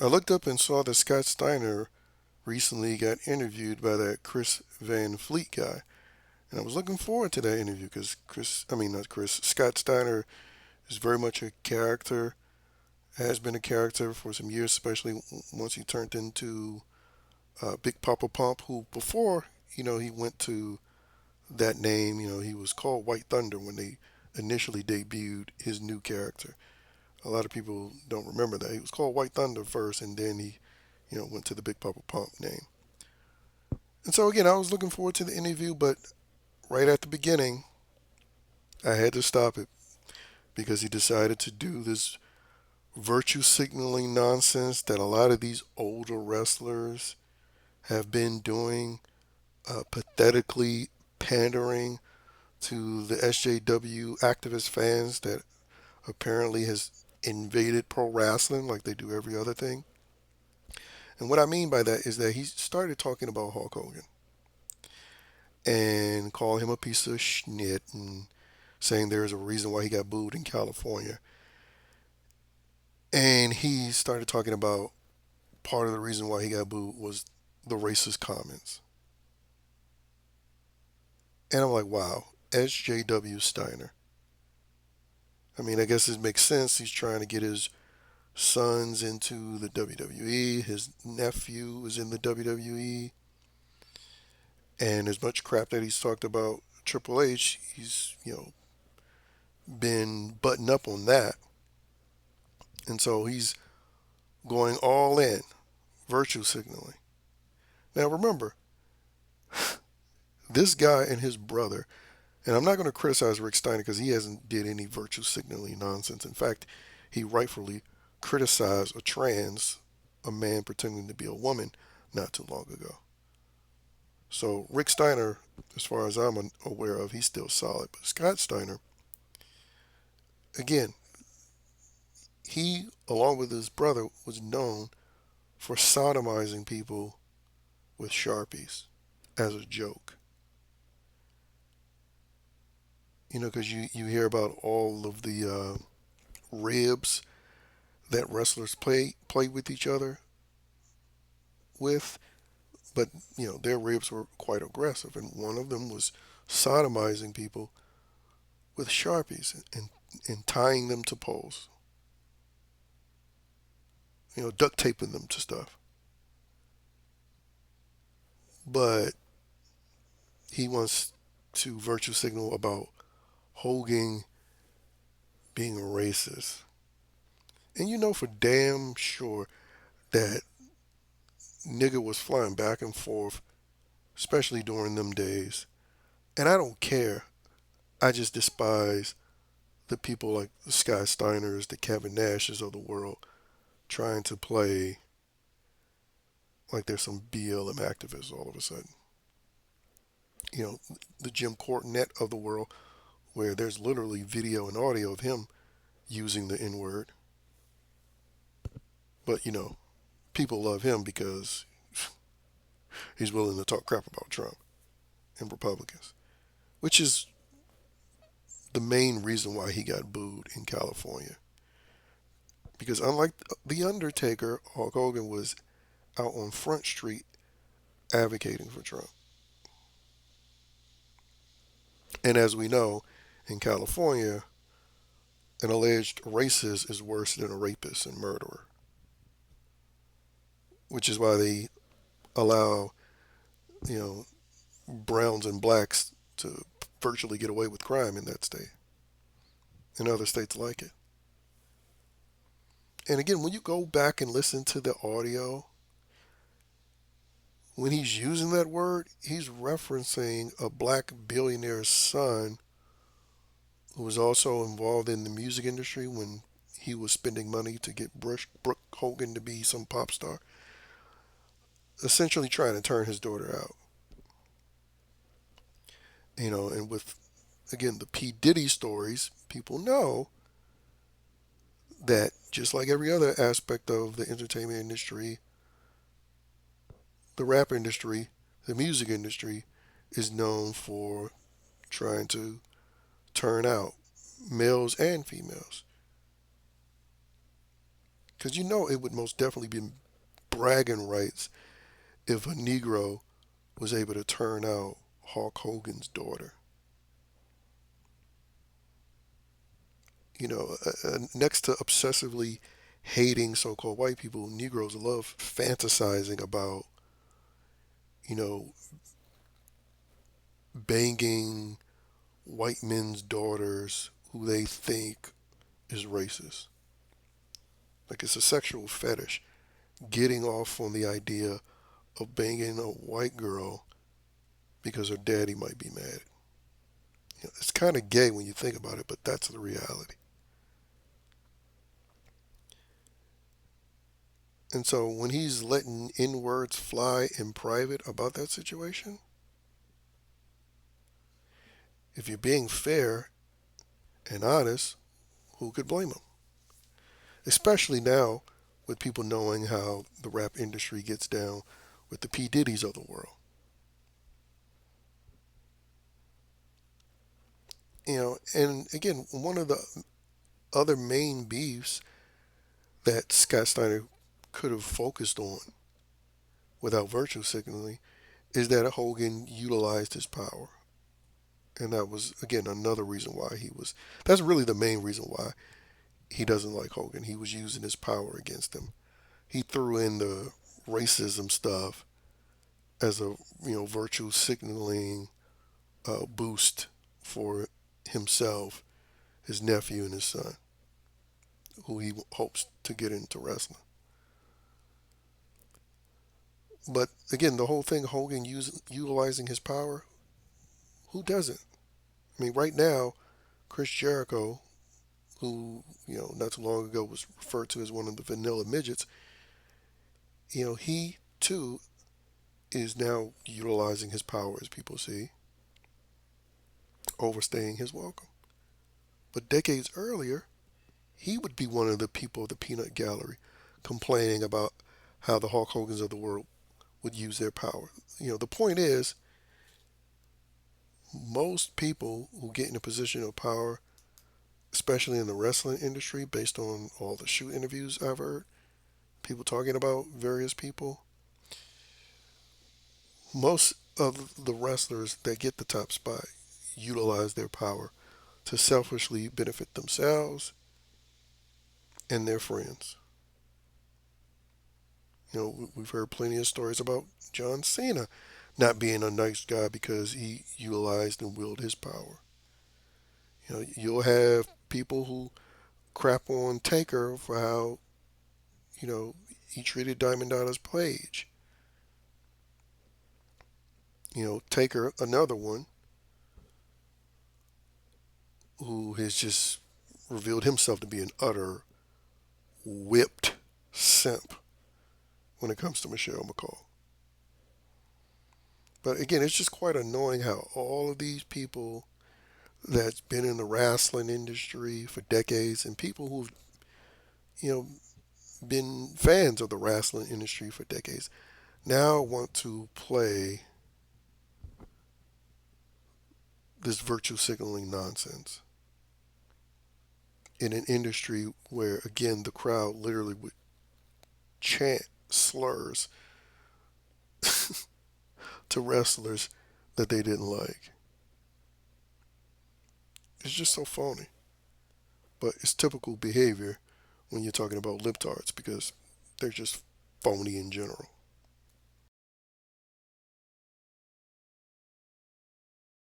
I looked up and saw that Scott Steiner recently got interviewed by that Chris Van Fleet guy. And I was looking forward to that interview because not Chris, Scott Steiner is very much a character, has been a character for some years, especially once he turned into Big Papa Pump, who before, he went to that name, he was called White Thunder when they initially debuted his new character. A lot of people don't remember that. He was called White Thunder first, and then he, went to the Big Papa Pump name. And so again, I was looking forward to the interview, but right at the beginning, I had to stop it because he decided to do this virtue signaling nonsense that a lot of these older wrestlers have been doing, pathetically pandering to the SJW activist fans that apparently has invaded pro wrestling like they do every other thing. And what I mean by that is that he started talking about Hulk Hogan and called him a piece of schnit and saying there's a reason why he got booed in California. And he started talking about part of the reason why he got booed was the racist comments. And I'm like, wow, SJW Steiner. I mean, I guess it makes sense. He's trying to get his sons into the WWE. His nephew is in the WWE. And as much crap that he's talked about Triple H, he's, been buttoned up on that. And so he's going all in, virtue signaling. Now remember, this guy and his brother, and I'm not going to criticize Rick Steiner because he hasn't did any virtue signaling nonsense. In fact, he rightfully criticized a man pretending to be a woman, not too long ago. So Rick Steiner, as far as I'm aware of, he's still solid. But Scott Steiner, again, he, along with his brother, was known for sodomizing people with Sharpies as a joke. Because you hear about all of the ribs that wrestlers play with each other with, but their ribs were quite aggressive, and one of them was sodomizing people with Sharpies and tying them to poles, duct taping them to stuff. But he wants to virtue signal about Hogan being a racist. And you know for damn sure that nigga was flying back and forth, especially during them days. And I don't care. I just despise the people like the Sky Steiners, the Kevin Nashes of the world, trying to play like there's some BLM activists all of a sudden. You know, the Jim Cornette of the world, where there's literally video and audio of him using the N word. But, people love him because he's willing to talk crap about Trump and Republicans, which is the main reason why he got booed in California. Because unlike The Undertaker, Hulk Hogan was out on Front Street advocating for Trump. And as we know, in California, an alleged racist is worse than a rapist and murderer, which is why they allow, you know, browns and blacks to virtually get away with crime in that state, and other states like it. And again, when you go back and listen to the audio, when he's using that word, he's referencing a black billionaire's son who was also involved in the music industry when he was spending money to get Brooke Hogan to be some pop star, essentially trying to turn his daughter out. And with, again, the P. Diddy stories, people know that just like every other aspect of the entertainment industry, the rap industry, the music industry is known for trying to turn out males and females. Because you know it would most definitely be bragging rights if a Negro was able to turn out Hulk Hogan's daughter. Next to obsessively hating so-called white people, Negroes love fantasizing about, you know, banging white men's daughters who they think is racist. Like it's a sexual fetish, getting off on the idea of banging a white girl because her daddy might be mad. It's kind of gay when you think about it, but that's the reality. And so when he's letting N words fly in private about that situation, if you're being fair and honest, who could blame him? Especially now with people knowing how the rap industry gets down with the P. Diddy's of the world. And again, one of the other main beefs that Scott Steiner could have focused on without virtue signaling is that Hogan utilized his power. And that was, again, another reason why that's really the main reason why he doesn't like Hogan. He was using his power against him. He threw in the racism stuff as a, virtue signaling boost for himself, his nephew, and his son, who he hopes to get into wrestling. But again, the whole thing, Hogan utilizing his power, who doesn't? I mean, right now, Chris Jericho, who, not too long ago was referred to as one of the vanilla midgets, he too is now utilizing his power, as people see, overstaying his welcome. But decades earlier, he would be one of the people of the peanut gallery complaining about how the Hulk Hogans of the world would use their power. The point is, most people who get in a position of power, especially in the wrestling industry, based on all the shoot interviews I've heard, people talking about various people, most of the wrestlers that get the top spot utilize their power to selfishly benefit themselves and their friends. We've heard plenty of stories about John Cena not being a nice guy because he utilized and wielded his power. You'll have people who crap on Taker for how, you know, he treated Diamond Dallas Page. Taker, another one who has just revealed himself to be an utter whipped simp when it comes to Michelle McCall. But again, it's just quite annoying how all of these people that's been in the wrestling industry for decades and people who've, you know, been fans of the wrestling industry for decades now want to play this virtue signaling nonsense in an industry where, again, the crowd literally would chant slurs to wrestlers that they didn't like. It's just so phony. But it's typical behavior when you're talking about libtards because they're just phony in general.